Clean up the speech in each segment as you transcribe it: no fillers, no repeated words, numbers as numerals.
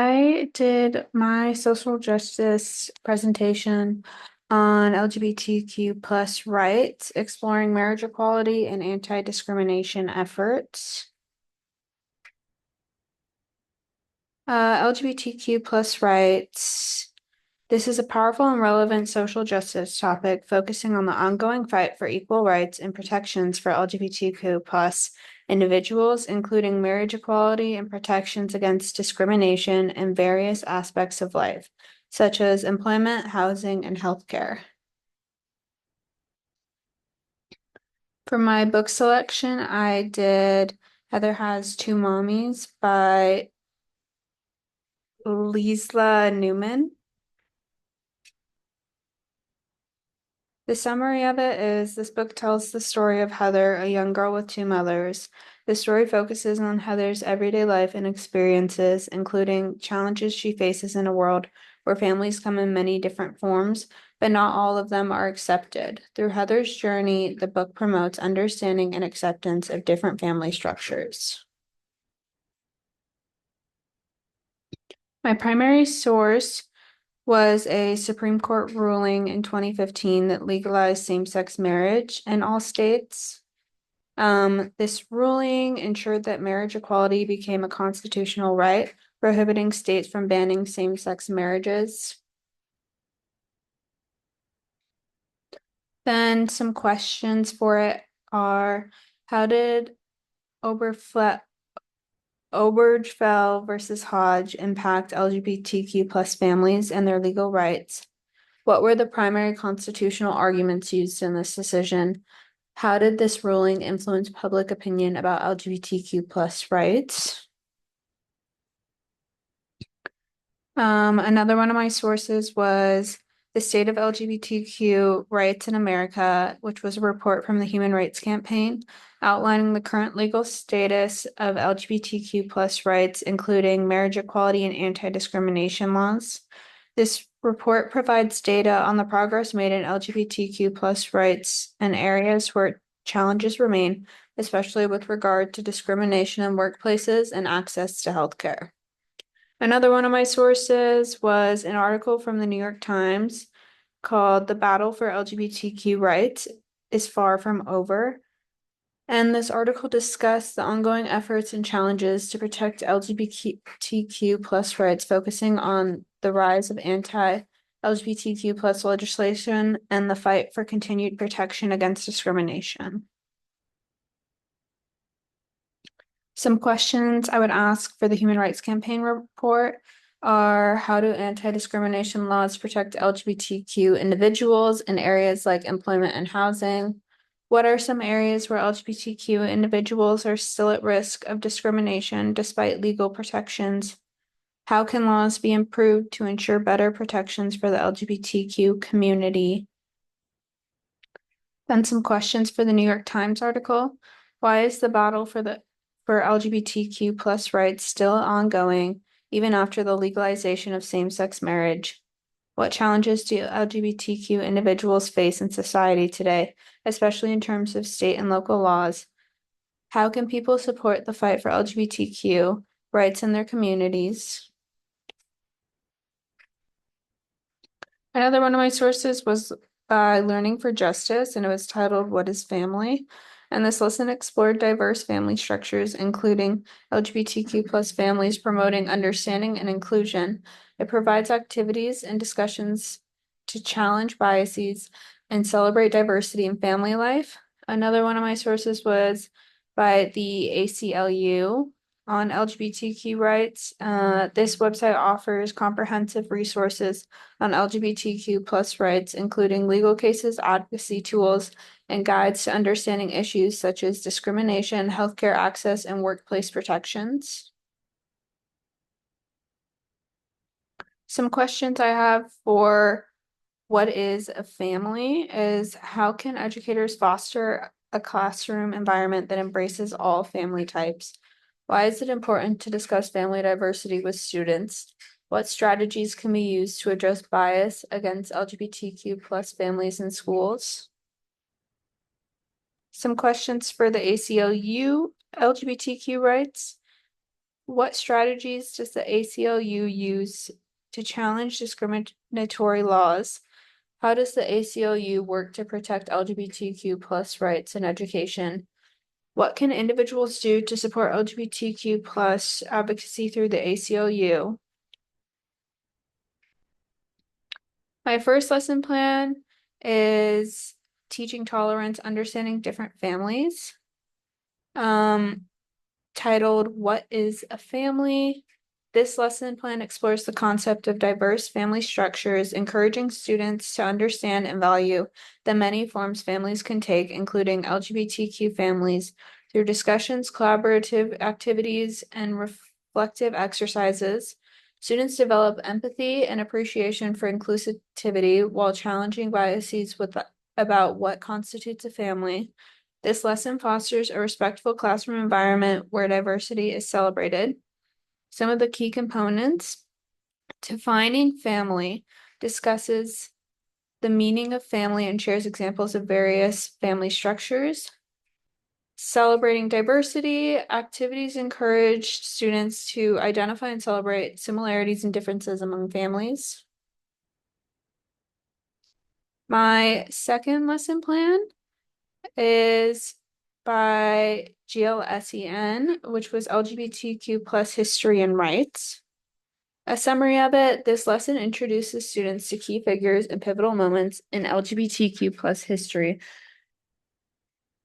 I did my social justice presentation on LGBTQ plus rights, exploring marriage equality and anti-discrimination efforts. LGBTQ plus rights. This is a powerful and relevant social justice topic focusing on the ongoing fight for equal rights and protections for LGBTQ plus individuals, including marriage equality and protections against discrimination in various aspects of life, such as employment, housing, and healthcare. For my book selection, I did Heather Has Two Mommies by Liesla Newman. The summary of it is this book tells the story of Heather, a young girl with two mothers. The story focuses on Heather's everyday life and experiences, including challenges she faces in a world where families come in many different forms, but not all of them are accepted. Through Heather's journey, the book promotes understanding and acceptance of different family structures. My primary source was a Supreme Court ruling in 2015 that legalized same-sex marriage in all states. This ruling ensured that marriage equality became a constitutional right, prohibiting states from banning same-sex marriages. Then some questions for it are, how did Obergefell versus Hodge impact LGBTQ plus families and their legal rights? What were the primary constitutional arguments used in this decision? How did this ruling influence public opinion about LGBTQ plus rights? Another one of my sources was The State of LGBTQ Rights in America, which was a report from the Human Rights Campaign outlining the current legal status of LGBTQ plus rights, including marriage equality and anti-discrimination laws. This report provides data on the progress made in LGBTQ plus rights and areas where challenges remain, especially with regard to discrimination in workplaces and access to healthcare. Another one of my sources was an article from the New York Times called The Battle for LGBTQ Rights is Far From Over. And this article discussed the ongoing efforts and challenges to protect LGBTQ plus rights, focusing on the rise of anti-LGBTQ plus legislation and the fight for continued protection against discrimination. Some questions I would ask for the Human Rights Campaign report are, how do anti-discrimination laws protect LGBTQ individuals in areas like employment and housing? What are some areas where LGBTQ individuals are still at risk of discrimination despite legal protections? How can laws be improved to ensure better protections for the LGBTQ community? Then some questions for the New York Times article. Why is the battle for LGBTQ plus rights still ongoing, even after the legalization of same-sex marriage? What challenges do LGBTQ individuals face in society today, especially in terms of state and local laws? How can people support the fight for LGBTQ rights in their communities? Another one of my sources was by Learning for Justice, and it was titled What is Family? And this lesson explored diverse family structures, including LGBTQ plus families, promoting understanding and inclusion. It provides activities and discussions to challenge biases and celebrate diversity in family life. Another one of my sources was by the ACLU on LGBTQ rights. This website offers comprehensive resources on LGBTQ plus rights, including legal cases, advocacy tools, and guides to understanding issues such as discrimination, healthcare access, and workplace protections. Some questions I have for what is a family is, how can educators foster a classroom environment that embraces all family types? Why is it important to discuss family diversity with students? What strategies can be used to address bias against LGBTQ plus families in schools? Some questions for the ACLU LGBTQ rights. What strategies does the ACLU use to challenge discriminatory laws? How does the ACLU work to protect LGBTQ plus rights in education? What can individuals do to support LGBTQ plus advocacy through the ACLU? My first lesson plan is teaching tolerance, understanding different families. Titled What is a Family? This lesson plan explores the concept of diverse family structures, encouraging students to understand and value the many forms families can take, including LGBTQ families, through discussions, collaborative activities, and reflective exercises. Students develop empathy and appreciation for inclusivity while challenging biases about what constitutes a family. This lesson fosters a respectful classroom environment where diversity is celebrated. Some of the key components: defining family discusses the meaning of family and shares examples of various family structures. Celebrating diversity, activities encourage students to identify and celebrate similarities and differences among families. My second lesson plan is by GLSEN, which was LGBTQ plus history and rights. A summary of it: this lesson introduces students to key figures and pivotal moments in LGBTQ plus history,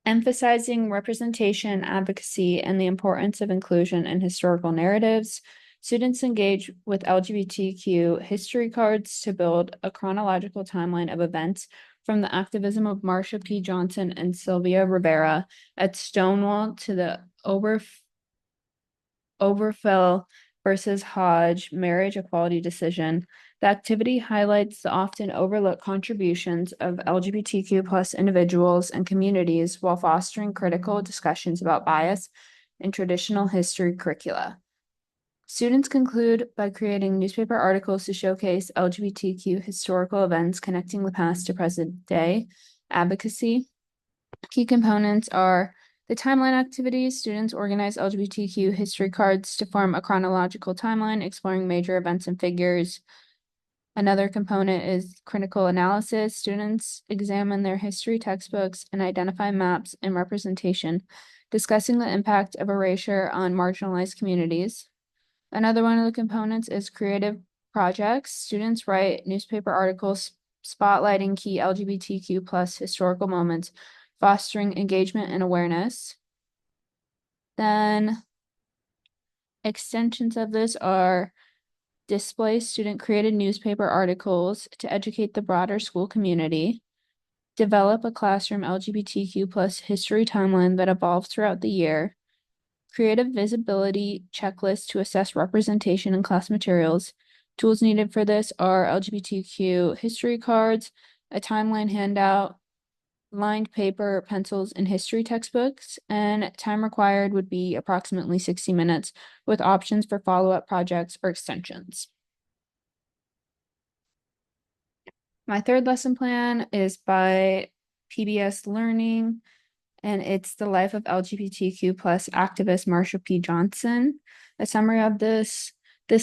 emphasizing representation, advocacy, and the importance of inclusion in historical narratives. Students engage with LGBTQ history cards to build a chronological timeline of events from the activism of Marsha P. Johnson and Sylvia Rivera at Stonewall to the Obergefell versus Hodge marriage equality decision. The activity highlights the often overlooked contributions of LGBTQ plus individuals and communities while fostering critical discussions about bias in traditional history curricula. Students conclude by creating newspaper articles to showcase LGBTQ historical events connecting the past to present day advocacy. Key components are the timeline activities. Students organize LGBTQ history cards to form a chronological timeline exploring major events and figures. Another component is critical analysis. Students examine their history textbooks and identify maps and representation, discussing the impact of erasure on marginalized communities. Another one of the components is creative projects. Students write newspaper articles spotlighting key LGBTQ plus historical moments, fostering engagement and awareness. Then extensions of this are display student-created newspaper articles to educate the broader school community, develop a classroom LGBTQ plus history timeline that evolves throughout the year, creative visibility checklist to assess representation in class materials. Tools needed for this are LGBTQ history cards, a timeline handout, lined paper, pencils, and history textbooks, and time required would be approximately 60 minutes with options for follow-up projects or extensions. My third lesson plan is by PBS Learning, and it's the life of LGBTQ plus activist Marsha P. Johnson. A summary of this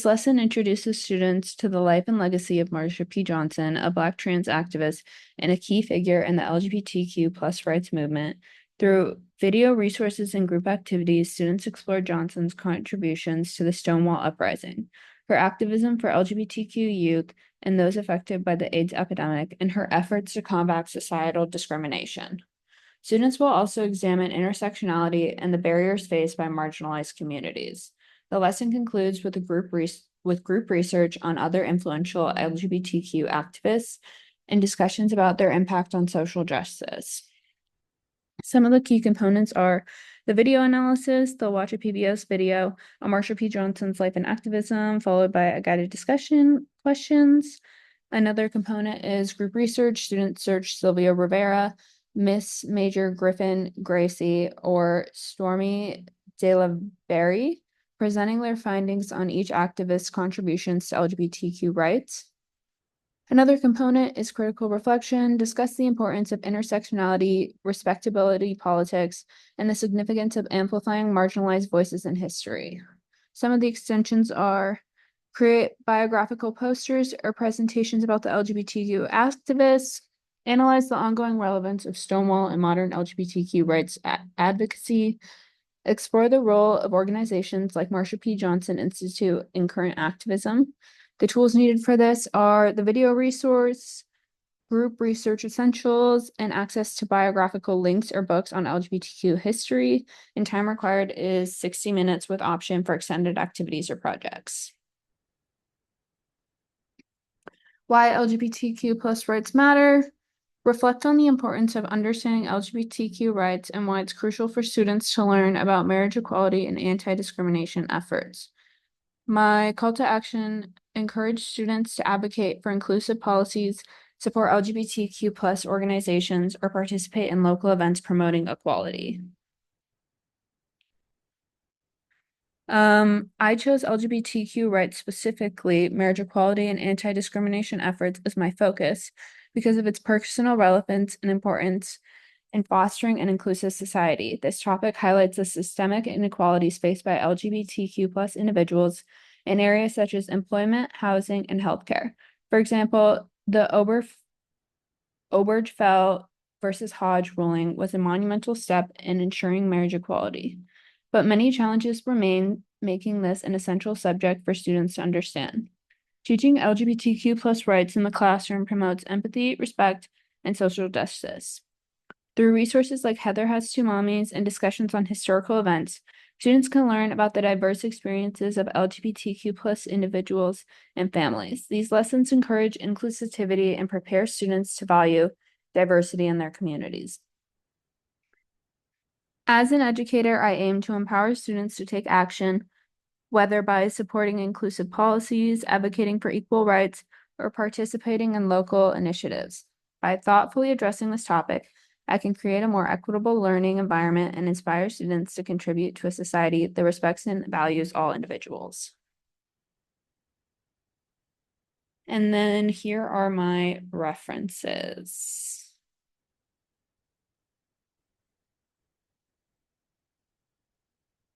lesson introduces students to the life and legacy of Marsha P. Johnson, a Black trans activist and a key figure in the LGBTQ plus rights movement. Through video resources and group activities, students explore Johnson's contributions to the Stonewall Uprising, her activism for LGBTQ youth and those affected by the AIDS epidemic, and her efforts to combat societal discrimination. Students will also examine intersectionality and the barriers faced by marginalized communities. The lesson concludes with group research on other influential LGBTQ activists and discussions about their impact on social justice. Some of the key components are the video analysis. They'll watch a PBS video on Marsha P. Johnson's life and activism, followed by a guided discussion questions. Another component is group research. Students search Sylvia Rivera, Miss Major Griffin Gracie, or Stormy De La Berry, presenting their findings on each activist's contributions to LGBTQ rights. Another component is critical reflection. Discuss the importance of intersectionality, respectability politics, and the significance of amplifying marginalized voices in history. Some of the extensions are create biographical posters or presentations about the LGBTQ activists, analyze the ongoing relevance of Stonewall and modern LGBTQ rights advocacy, explore the role of organizations like Marsha P. Johnson Institute in current activism. The tools needed for this are the video resource, group research essentials, and access to biographical links or books on LGBTQ history. And time required is 60 minutes with option for extended activities or projects. Why LGBTQ plus rights matter. Reflect on the importance of understanding LGBTQ rights and why it's crucial for students to learn about marriage equality and anti-discrimination efforts. My call to action: encourage students to advocate for inclusive policies, support LGBTQ plus organizations, or participate in local events promoting equality. I chose LGBTQ rights, specifically marriage equality and anti-discrimination efforts, as my focus because of its personal relevance and importance in fostering an inclusive society. This topic highlights the systemic inequalities faced by LGBTQ plus individuals in areas such as employment, housing, and healthcare. For example, the Obergefell versus Hodge ruling was a monumental step in ensuring marriage equality, but many challenges remain, making this an essential subject for students to understand. Teaching LGBTQ plus rights in the classroom promotes empathy, respect, and social justice. Through resources like Heather Has Two Mommies and discussions on historical events, students can learn about the diverse experiences of LGBTQ plus individuals and families. These lessons encourage inclusivity and prepare students to value diversity in their communities. As an educator, I aim to empower students to take action, whether by supporting inclusive policies, advocating for equal rights, or participating in local initiatives. By thoughtfully addressing this topic, I can create a more equitable learning environment and inspire students to contribute to a society that respects and values all individuals. And then here are my references.